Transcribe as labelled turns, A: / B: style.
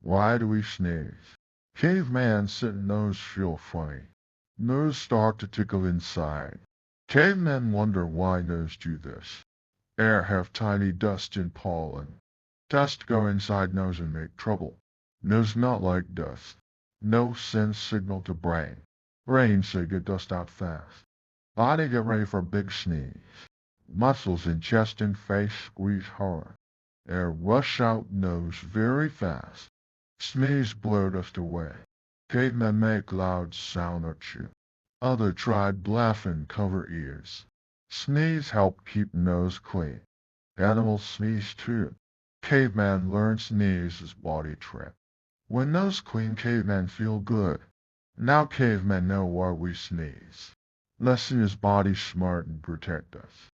A: Why do we sneeze? Caveman said nose feel funny. Nose start to tickle inside. Cavemen wonder why nose do this. Air have tiny dust and pollen. Dust go inside nose and make trouble. Nose not like dust. Nose sends signal to brain. Brain say get dust out fast. Body get ready for big sneeze. Muscles in chest and face squeeze hard. Air rush out nose very fast. Sneeze blow dust away. Cavemen make loud sound or chew. Other tried laugh and cover ears. Sneeze help keep nose clean. Animals sneeze too. Caveman learn sneeze as body trick. When nose clean, cavemen feel good. Now cavemen know why we sneeze. Lesson is body smart and protect us.